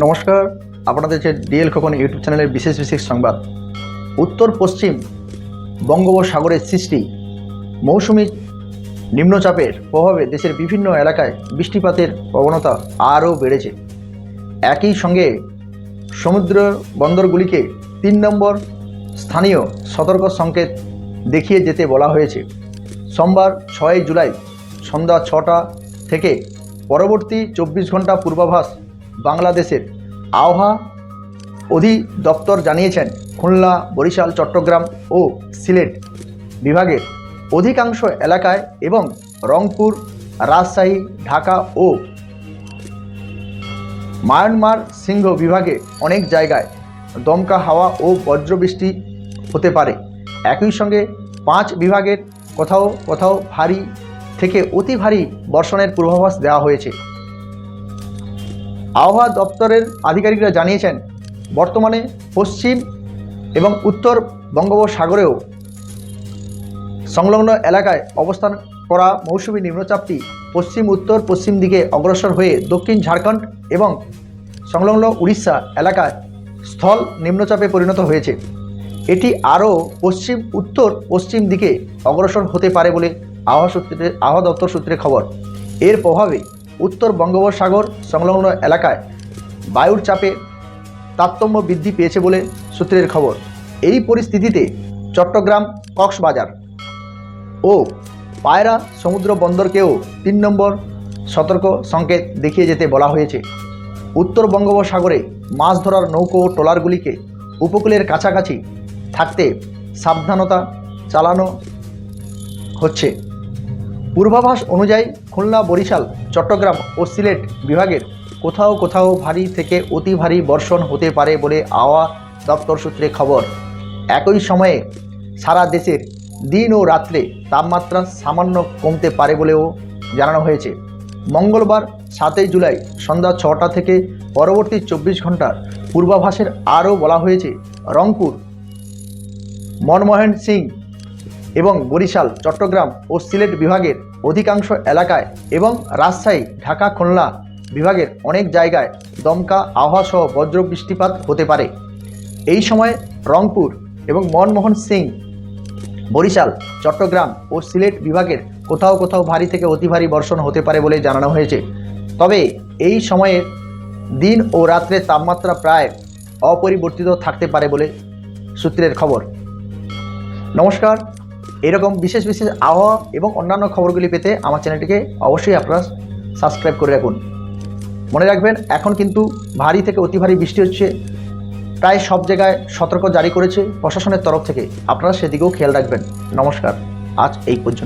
নমস্কার, আপনাদের যে ডিএল খোকন ইউটিউব চ্যানেলের বিশেষ বিশেষ সংবাদ। উত্তর পশ্চিম বঙ্গোপসাগরের সৃষ্টি মৌসুমি নিম্নচাপের প্রভাবে দেশের বিভিন্ন এলাকায় বৃষ্টিপাতের প্রবণতা আরও বেড়েছে। একই সঙ্গে সমুদ্র বন্দরগুলিকে 3 নম্বর স্থানীয় সতর্ক সংকেত দেখিয়ে যেতে বলা হয়েছে। সোমবার 6 জুলাই সন্ধ্যা 6টা থেকে পরবর্তী 24 ঘন্টা পূর্বাভাস বাংলাদেশের আবহাওয়া অধিদপ্তর জানিয়েছেন, খুলনা, বরিশাল, চট্টগ্রাম ও সিলেট বিভাগের অধিকাংশ এলাকায় এবং রংপুর, রাজশাহী, ঢাকা ও মায়ানমার সিংহ বিভাগে অনেক জায়গায় দমকা হাওয়া ও বজ্রবৃষ্টি হতে পারে। একই সঙ্গে 5 বিভাগের কোথাও কোথাও ভারী থেকে অতি ভারী বর্ষণের পূর্বাভাস দেওয়া হয়েছে। আবহাওয়া দপ্তরের আধিকারিকরা জানিয়েছেন, বর্তমানে পশ্চিম এবং উত্তর বঙ্গোপসাগরেও সংলগ্ন এলাকায় অবস্থান করা মৌসুমী নিম্নচাপটি পশ্চিম উত্তর পশ্চিম দিকে অগ্রসর হয়ে দক্ষিণ ঝাড়খণ্ড এবং সংলগ্ন উড়িষ্যা এলাকায় স্থল নিম্নচাপে পরিণত হয়েছে। এটি আরও পশ্চিম উত্তর পশ্চিম দিকে অগ্রসর হতে পারে বলে আবহাওয়া দপ্তর সূত্রে খবর। এর প্রভাবে উত্তর বঙ্গোপসাগর সংলগ্ন এলাকায় বায়ুর চাপে তারতম্য বৃদ্ধি পেয়েছে বলে সূত্রের খবর। এই পরিস্থিতিতে চট্টগ্রাম, কক্সবাজার ও পায়রা সমুদ্র বন্দরকেও 3 নম্বর সতর্ক সংকেত দেখিয়ে যেতে বলা হয়েছে। উত্তর বঙ্গোপসাগরে মাছ ধরার নৌকো ও ট্রলারগুলিকে উপকূলের কাছাকাছি থাকতে সাবধানতা চালানো হচ্ছে। পূর্বাভাস অনুযায়ী খুলনা, বরিশাল, চট্টগ্রাম ও সিলেট বিভাগের কোথাও কোথাও ভারী থেকে অতি ভারী বর্ষণ হতে পারে বলে আবহাওয়া দপ্তর সূত্রে খবর। একই সময়ে সারা দেশের দিন ও রাত্রে তাপমাত্রা সামান্য কমতে পারে বলেও জানানো হয়েছে। মঙ্গলবার 7 জুলাই সন্ধ্যা 6টা থেকে পরবর্তী 24 ঘন্টার পূর্বাভাসের আরও বলা হয়েছে, রংপুর, মনমোহন সিং এবং বরিশাল, চট্টগ্রাম ও সিলেট বিভাগের অধিকাংশ এলাকায় এবং রাজশাহী, ঢাকা, খুলনা বিভাগের অনেক জায়গায় দমকা আবহাওয়া সহ বজ্র বৃষ্টিপাত হতে পারে। এই সময় রংপুর এবং মনমোহন সিং, বরিশাল, চট্টগ্রাম ও সিলেট বিভাগের কোথাও কোথাও ভারী থেকে অতি ভারী বর্ষণ হতে পারে বলে জানানো হয়েছে। তবে এই সময়ে দিন ও রাত্রের তাপমাত্রা প্রায় অপরিবর্তিত থাকতে পারে বলে সূত্রের খবর। নমস্কার, এরকম বিশেষ বিশেষ আবহাওয়া এবং অন্যান্য খবরগুলি পেতে আমার চ্যানেলটিকে অবশ্যই আপনারা সাবস্ক্রাইব করে রাখুন। মনে রাখবেন, এখন কিন্তু ভারী থেকে অতি ভারী বৃষ্টি হচ্ছে। প্রায় সব জায়গায় সতর্ক জারি করেছে প্রশাসনের তরফ থেকে, আপনারা সেদিকেও খেয়াল রাখবেন। নমস্কার, আজ এই পর্যন্ত।